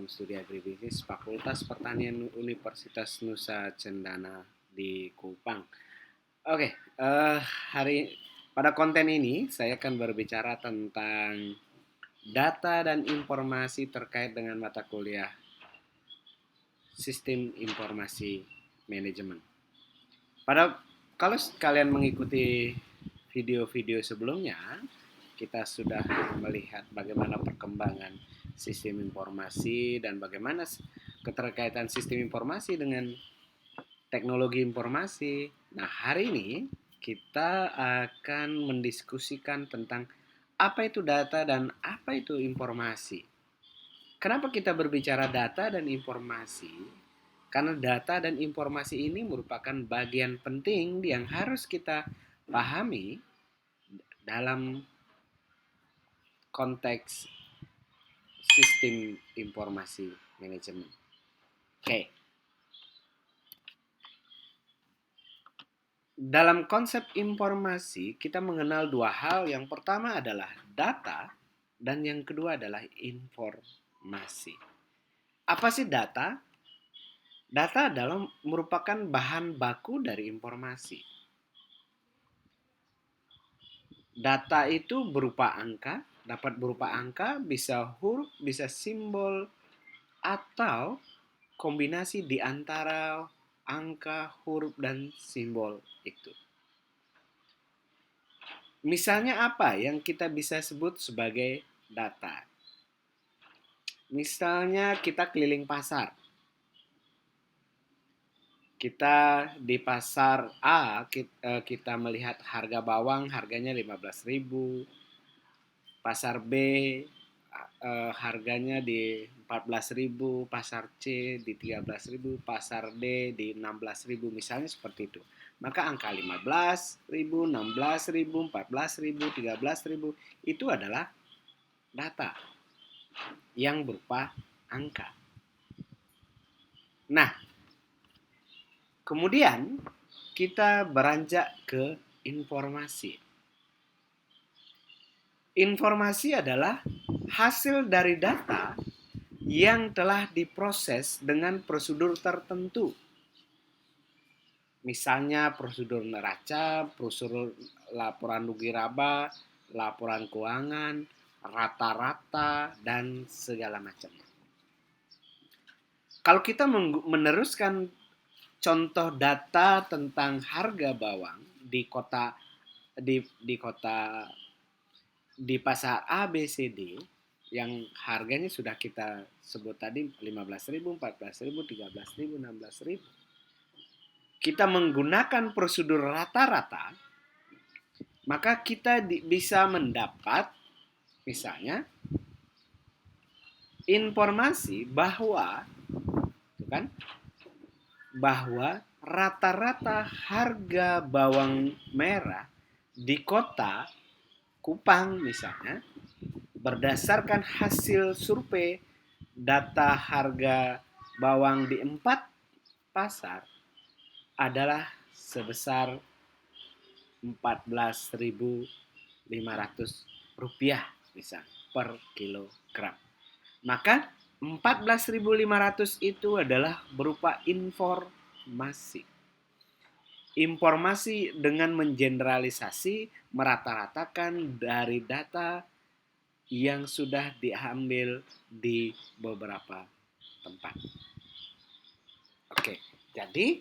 program studi agribisnis Fakultas Pertanian Universitas Nusa Cendana di Kupang. Oke, hari pada konten ini saya akan berbicara tentang data dan informasi terkait dengan mata kuliah Sistem Informasi Manajemen. Kalau kalian mengikuti video-video sebelumnya, kita sudah melihat bagaimana perkembangan sistem informasi dan bagaimana keterkaitan sistem informasi dengan teknologi informasi. Nah, hari ini kita akan mendiskusikan tentang apa itu data dan apa itu informasi. Kenapa kita berbicara data dan informasi? Karena data dan informasi ini merupakan bagian penting yang harus kita pahami dalam konteks sistem informasi manajemen. Oke. Dalam konsep informasi, kita mengenal dua hal. Yang pertama adalah data dan yang kedua adalah informasi. Apa sih data? Data adalah merupakan bahan baku dari informasi. Data itu berupa angka, dapat berupa angka, bisa huruf, bisa simbol, atau kombinasi di antara angka, huruf, dan simbol itu. Misalnya apa yang kita bisa sebut sebagai data? Misalnya kita keliling pasar. Kita di pasar A, kita melihat harga bawang, harganya 15.000. Pasar B, harganya di 14.000, pasar C di 13.000, pasar D di 16.000, misalnya seperti itu. Maka angka 15.000, 16.000, 14.000, 13.000 itu adalah data yang berupa angka. Nah, kemudian kita beranjak ke informasi. Informasi adalah hasil dari data yang telah diproses dengan prosedur tertentu. Misalnya prosedur neraca, prosedur laporan rugi laba, laporan keuangan, rata-rata, dan segala macamnya. Kalau kita meneruskan contoh data tentang harga bawang di kota di pasar A, B, C, D yang harganya sudah kita sebut tadi 15.000, 14.000, 13.000, 16.000. Kita menggunakan prosedur rata-rata, maka kita bisa mendapat misalnya informasi bahwa rata-rata harga bawang merah di kota Kupang misalnya berdasarkan hasil survei data harga bawang di 4 pasar adalah sebesar Rp14.500 misalnya per kilogram. Maka 14.500 itu adalah berupa informasi. Informasi dengan mengeneralisasi, merata-ratakan dari data yang sudah diambil di beberapa tempat. Oke, jadi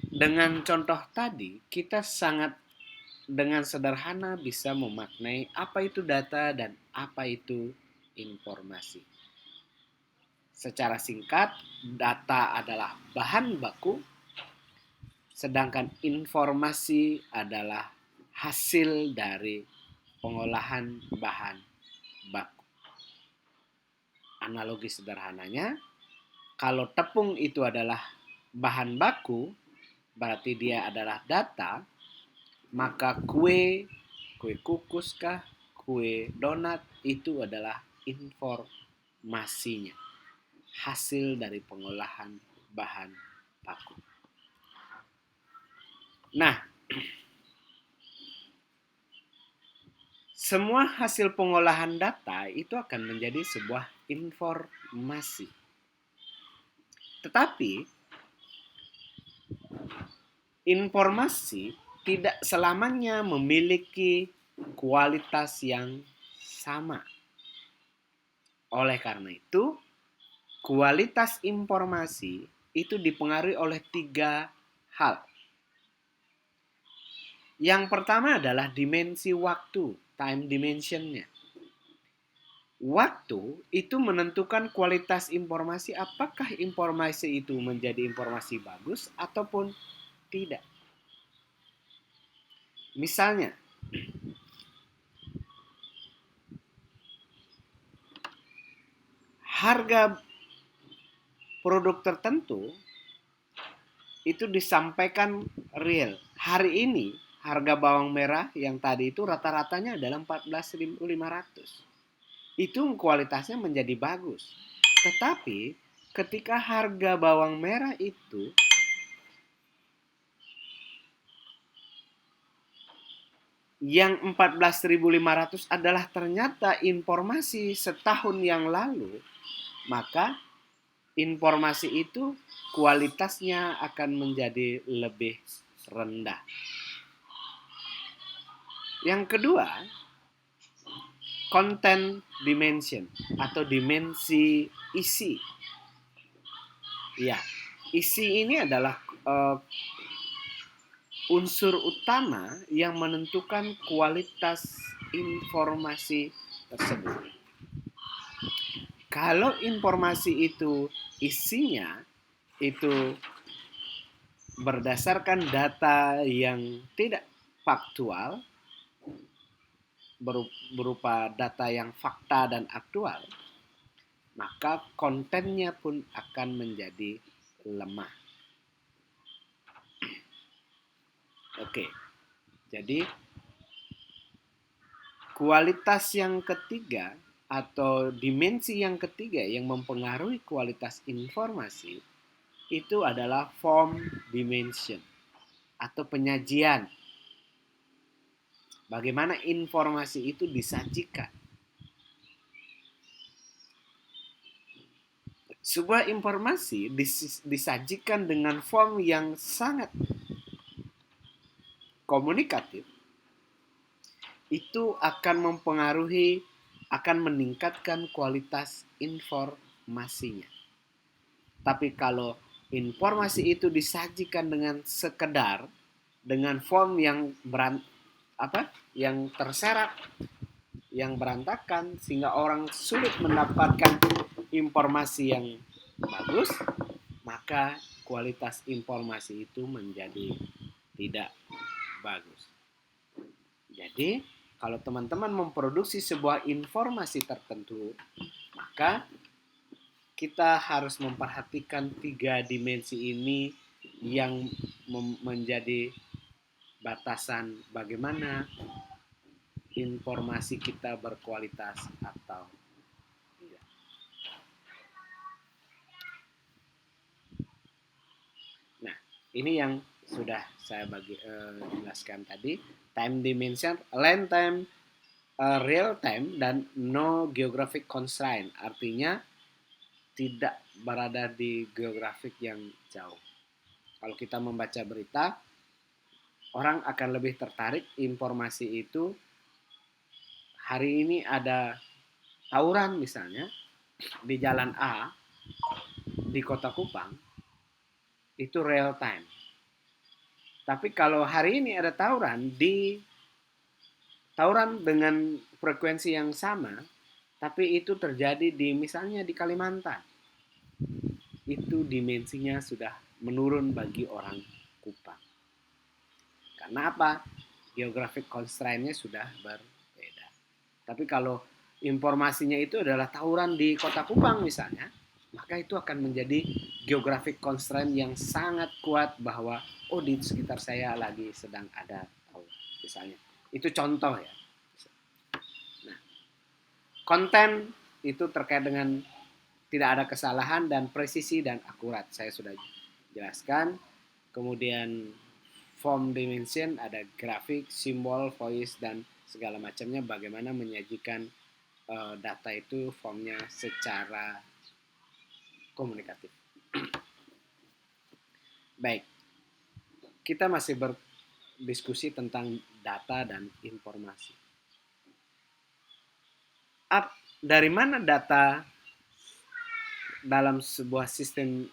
dengan contoh tadi kita sangat dengan sederhana bisa memaknai apa itu data dan apa itu informasi. Secara singkat, data adalah bahan baku, sedangkan informasi adalah hasil dari pengolahan bahan baku. Analogi sederhananya, kalau tepung itu adalah bahan baku, berarti dia adalah data, maka kue kukus kah, kue donat itu adalah informasinya, hasil dari pengolahan bahan baku. Nah, semua hasil pengolahan data itu akan menjadi sebuah informasi. Tetapi informasi tidak selamanya memiliki kualitas yang sama. Oleh karena itu, kualitas informasi itu dipengaruhi oleh 3 hal. Yang pertama adalah dimensi waktu, time dimensionnya. Waktu itu menentukan kualitas informasi, apakah informasi itu menjadi informasi bagus ataupun tidak. Misalnya, harga produk tertentu itu disampaikan real. Hari ini harga bawang merah yang tadi itu rata-ratanya adalah 14.500. Itu kualitasnya menjadi bagus. Tetapi ketika harga bawang merah itu yang 14.500 adalah ternyata informasi setahun yang lalu, maka informasi itu kualitasnya akan menjadi lebih rendah. Yang kedua, content dimension atau dimensi isi. Ya, isi ini adalah unsur utama yang menentukan kualitas informasi tersebut. Kalau informasi itu isinya itu berdasarkan data yang tidak faktual, berupa data yang fakta dan aktual, maka kontennya pun akan menjadi lemah. Oke, jadi kualitas yang ketiga atau dimensi yang ketiga yang mempengaruhi kualitas informasi itu adalah form dimension atau penyajian. Bagaimana informasi itu disajikan. Sebuah informasi disajikan dengan form yang sangat komunikatif, itu akan mempengaruhi, akan meningkatkan kualitas informasinya. Tapi kalau informasi itu disajikan dengan sekedar, dengan form yang yang terserak, yang berantakan, sehingga orang sulit mendapatkan informasi yang bagus, maka kualitas informasi itu menjadi tidak bagus. Jadi, kalau teman-teman memproduksi sebuah informasi tertentu, maka kita harus memperhatikan 3 dimensi ini yang menjadi batasan bagaimana informasi kita berkualitas atau tidak. Nah, ini yang sudah saya jelaskan tadi. Time dimension, land time, real time, dan no geographic constraint. Artinya tidak berada di geografik yang jauh. Kalau kita membaca berita, orang akan lebih tertarik informasi itu. Hari ini ada tawuran misalnya di jalan A di Kota Kupang, itu real time. Tapi kalau hari ini ada tawuran dengan frekuensi yang sama, tapi itu terjadi di misalnya di Kalimantan, itu dimensinya sudah menurun bagi orang Kupang. Karena apa? Geographic constraint-nya sudah berbeda. Tapi kalau informasinya itu adalah tawuran di Kota Kupang misalnya, maka itu akan menjadi geographic constraint yang sangat kuat bahwa di sekitar saya lagi sedang ada tawuran misalnya. Itu contoh ya. Nah, konten itu terkait dengan tidak ada kesalahan dan presisi dan akurat. Saya sudah jelaskan. Kemudian form dimension ada grafik, simbol, voice, dan segala macamnya, bagaimana menyajikan data itu formnya secara komunikatif. Baik, kita masih berdiskusi tentang data dan informasi. Dari mana data dalam sebuah sistem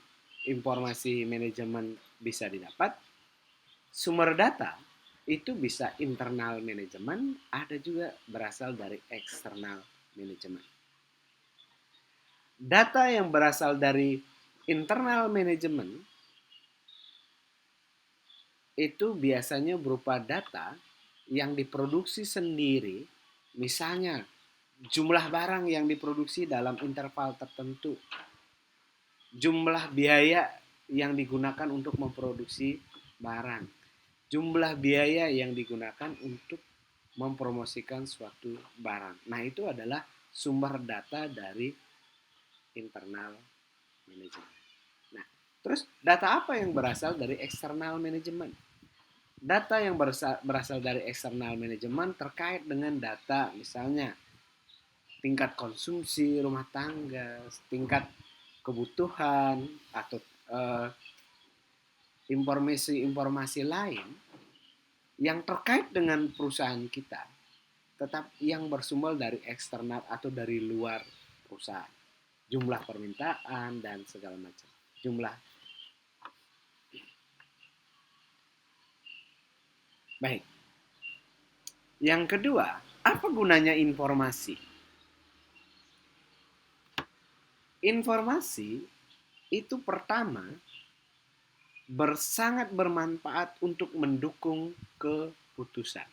informasi manajemen bisa didapat? Sumber data itu bisa internal manajemen, ada juga berasal dari eksternal manajemen. Data yang berasal dari internal manajemen itu biasanya berupa data yang diproduksi sendiri, misalnya jumlah barang yang diproduksi dalam interval tertentu, jumlah biaya yang digunakan untuk memproduksi barang, jumlah biaya yang digunakan untuk mempromosikan suatu barang. Nah, itu adalah sumber data dari internal manajemen. Nah, terus data apa yang berasal dari eksternal manajemen? Data yang berasal dari eksternal manajemen terkait dengan data misalnya tingkat konsumsi rumah tangga, tingkat kebutuhan, atau informasi-informasi lain yang terkait dengan perusahaan kita, tetap yang bersumber dari eksternal atau dari luar perusahaan. Jumlah permintaan dan segala macam. Jumlah. Baik. Yang kedua, apa gunanya informasi? Informasi itu pertama sangat bermanfaat untuk mendukung keputusan.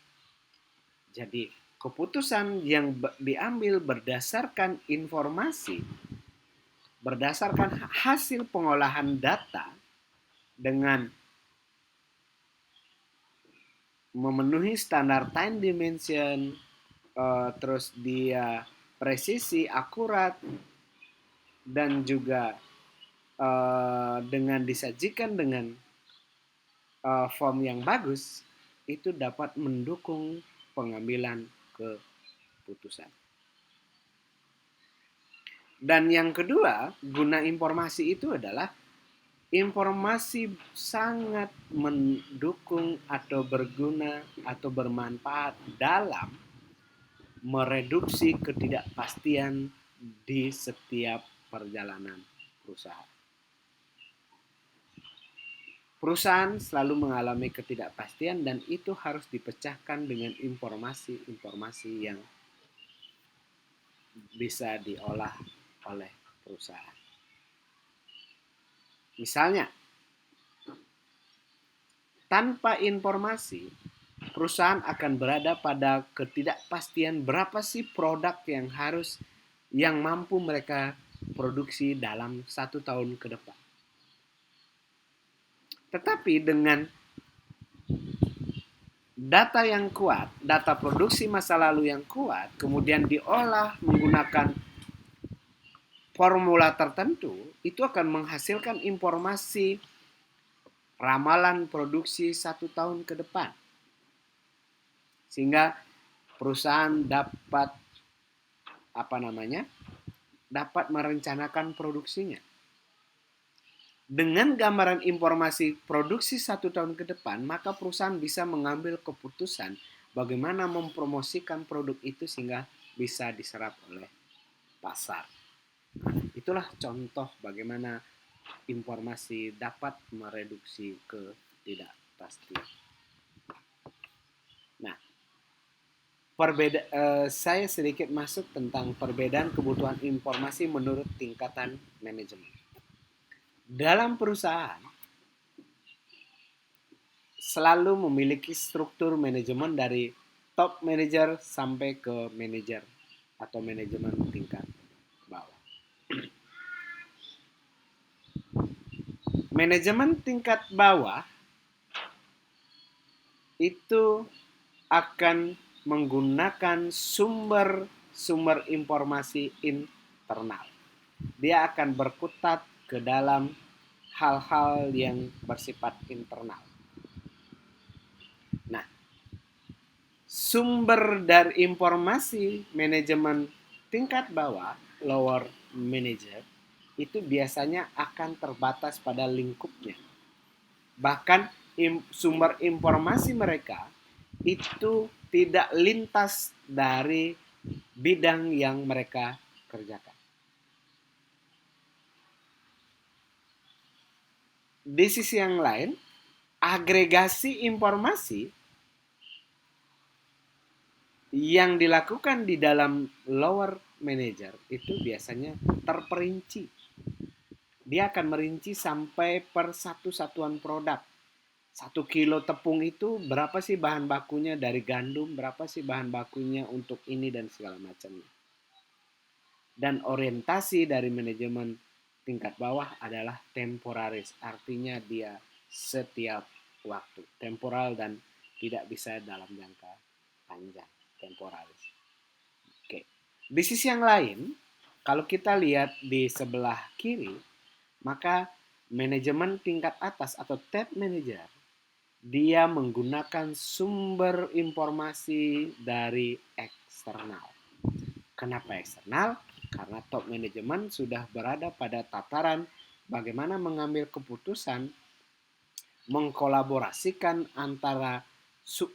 Jadi, keputusan yang diambil berdasarkan informasi, berdasarkan hasil pengolahan data dengan memenuhi standar time dimension, terus dia presisi, akurat, dan juga dengan disajikan dengan form yang bagus, itu dapat mendukung pengambilan keputusan. Dan yang kedua, guna informasi itu adalah informasi sangat mendukung atau berguna atau bermanfaat dalam mereduksi ketidakpastian di setiap perjalanan perusahaan. Perusahaan selalu mengalami ketidakpastian dan itu harus dipecahkan dengan informasi-informasi yang bisa diolah oleh perusahaan. Misalnya, tanpa informasi, perusahaan akan berada pada ketidakpastian berapa sih produk yang mampu mereka produksi dalam 1 tahun ke depan. Tetapi dengan data yang kuat, data produksi masa lalu yang kuat, kemudian diolah menggunakan formula tertentu, itu akan menghasilkan informasi ramalan produksi 1 tahun ke depan. Sehingga perusahaan dapat dapat merencanakan produksinya. Dengan gambaran informasi produksi 1 tahun ke depan, maka perusahaan bisa mengambil keputusan bagaimana mempromosikan produk itu sehingga bisa diserap oleh pasar. Itulah contoh bagaimana informasi dapat mereduksi ketidakpastian. Nah, saya sedikit masuk tentang perbedaan kebutuhan informasi menurut tingkatan manajemen. Dalam perusahaan selalu memiliki struktur manajemen dari top manager sampai ke manajer atau manajemen tingkat bawah. Manajemen tingkat bawah itu akan menggunakan sumber informasi internal. Dia akan berkutat ke dalam hal-hal yang bersifat internal. Nah, sumber dari informasi manajemen tingkat bawah, lower manager, itu biasanya akan terbatas pada lingkupnya. Bahkan sumber informasi mereka itu tidak lintas dari bidang yang mereka kerjakan. Di sisi yang lain, agregasi informasi yang dilakukan di dalam lower manager itu biasanya terperinci. Dia akan merinci sampai per satu satuan produk. 1 kilo tepung itu berapa sih bahan bakunya dari gandum, berapa sih bahan bakunya untuk ini dan segala macamnya. Dan orientasi dari manajemen tingkat bawah adalah temporaris, artinya dia setiap waktu, temporal dan tidak bisa dalam jangka panjang, temporaris. Oke. Di sisi yang lain, kalau kita lihat di sebelah kiri, maka manajemen tingkat atas atau top manager, dia menggunakan sumber informasi dari eksternal. Kenapa eksternal? Karena top manajemen sudah berada pada tataran bagaimana mengambil keputusan mengkolaborasikan antara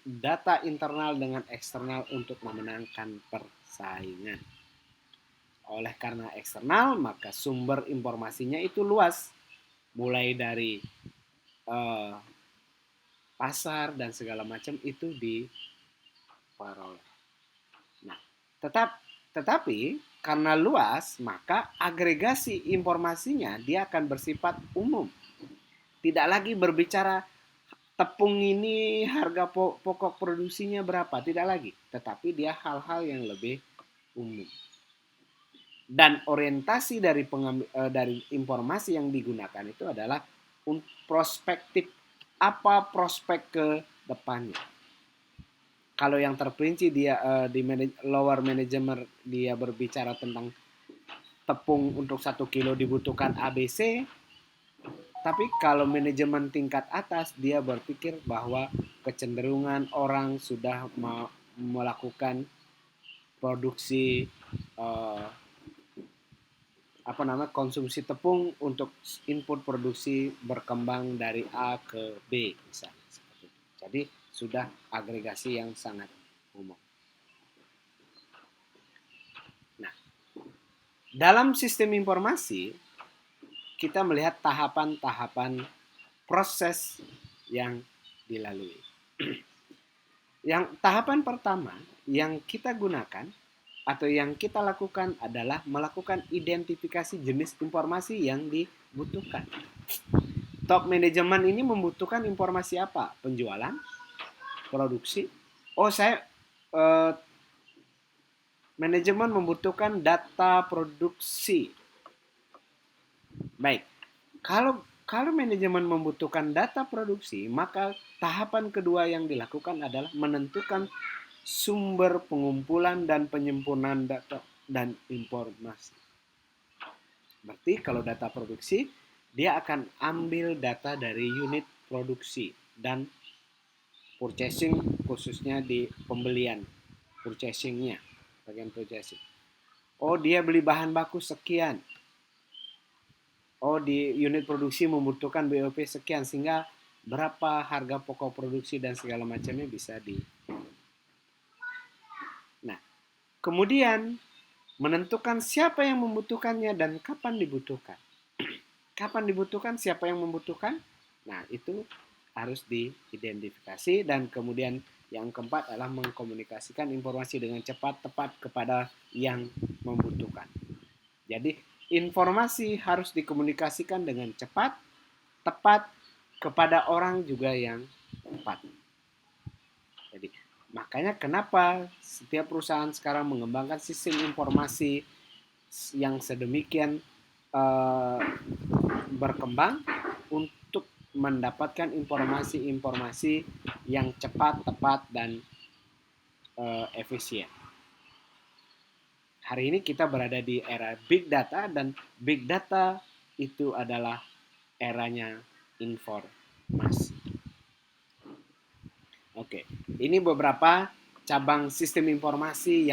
data internal dengan eksternal untuk memenangkan persaingan. Oleh karena eksternal, maka sumber informasinya itu luas, mulai dari uh, pasar dan segala macam itu diperoleh. Nah, tetapi karena luas, maka agregasi informasinya dia akan bersifat umum. Tidak lagi berbicara tepung ini harga pokok produksinya berapa, tidak lagi. Tetapi dia hal-hal yang lebih umum. Dan orientasi dari informasi yang digunakan itu adalah prospektif, apa prospek ke depannya. Kalau yang terperinci dia di lower manajemen dia berbicara tentang tepung untuk 1 kilo dibutuhkan ABC, tapi kalau manajemen tingkat atas dia berpikir bahwa kecenderungan orang sudah melakukan produksi konsumsi tepung untuk input produksi berkembang dari A ke B misalnya seperti itu. Jadi sudah agregasi yang sangat umum. Nah, dalam sistem informasi kita melihat tahapan-tahapan proses yang dilalui. Yang tahapan pertama yang kita gunakan atau yang kita lakukan adalah melakukan identifikasi jenis informasi yang dibutuhkan. Top manajemen ini membutuhkan informasi apa? Penjualan, produksi. Oh, manajemen membutuhkan data produksi. Baik. Kalau manajemen membutuhkan data produksi, maka tahapan kedua yang dilakukan adalah menentukan sumber pengumpulan dan penyempurnaan data dan informasi. Berarti kalau data produksi, dia akan ambil data dari unit produksi dan purchasing, khususnya di pembelian, purchasingnya, bagian purchasing. Oh, dia beli bahan baku sekian. Oh, di unit produksi membutuhkan BOP sekian, sehingga berapa harga pokok produksi dan segala macamnya bisa di. Nah, kemudian menentukan siapa yang membutuhkannya dan kapan dibutuhkan. Kapan dibutuhkan, siapa yang membutuhkan. Nah, itu harus diidentifikasi dan kemudian yang keempat adalah mengkomunikasikan informasi dengan cepat, tepat kepada yang membutuhkan. Jadi, informasi harus dikomunikasikan dengan cepat, tepat kepada orang juga yang tepat. Jadi, makanya kenapa setiap perusahaan sekarang mengembangkan sistem informasi yang sedemikian berkembang untuk mendapatkan informasi-informasi yang cepat, tepat, dan efisien. Hari ini kita berada di era big data dan big data itu adalah eranya informasi. Oke, ini beberapa cabang sistem informasi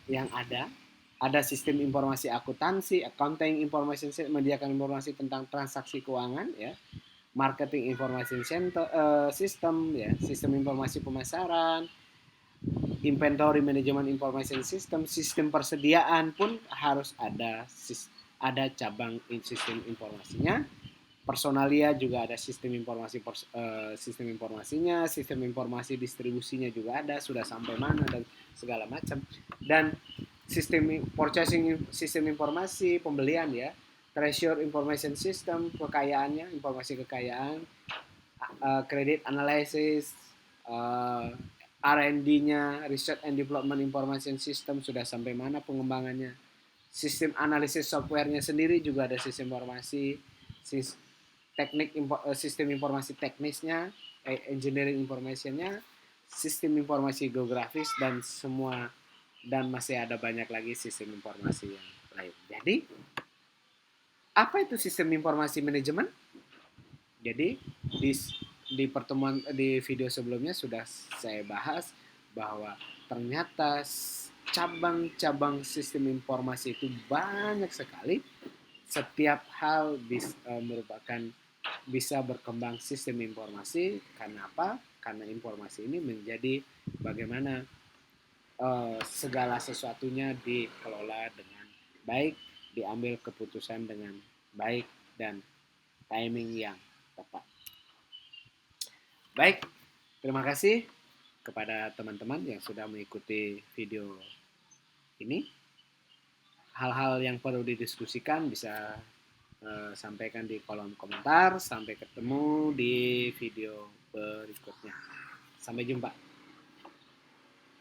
yang ada sistem informasi akuntansi, accounting information menyediakan informasi tentang transaksi keuangan, ya, marketing information center, system, ya, sistem informasi pemasaran, inventory management information system, sistem persediaan pun harus ada cabang sistem informasinya. Personalia juga ada sistem informasi, sistem informasinya, sistem informasi distribusinya juga ada, sudah sampai mana dan segala macam. Dan sistem purchasing, sistem informasi pembelian, ya, treasure information system, kekayaannya, informasi kekayaan, credit analysis, R&D-nya, research and development information system sudah sampai mana pengembangannya. Sistem analisis softwarenya sendiri juga ada sistem informasi, sistem informasi teknisnya, engineering informationnya, sistem informasi geografis, dan semua, dan masih ada banyak lagi sistem informasi yang lain. Jadi, apa itu sistem informasi manajemen? Jadi di pertemuan, di video sebelumnya sudah saya bahas bahwa ternyata cabang-cabang sistem informasi itu banyak sekali. Setiap hal merupakan bisa berkembang sistem informasi. Karena apa? Karena informasi ini menjadi bagaimana segala sesuatunya dikelola dengan baik, diambil keputusan dengan baik, dan timing yang tepat. Baik, terima kasih kepada teman-teman yang sudah mengikuti video ini. Hal-hal yang perlu didiskusikan bisa sampaikan di kolom komentar. Sampai ketemu di video berikutnya. Sampai jumpa.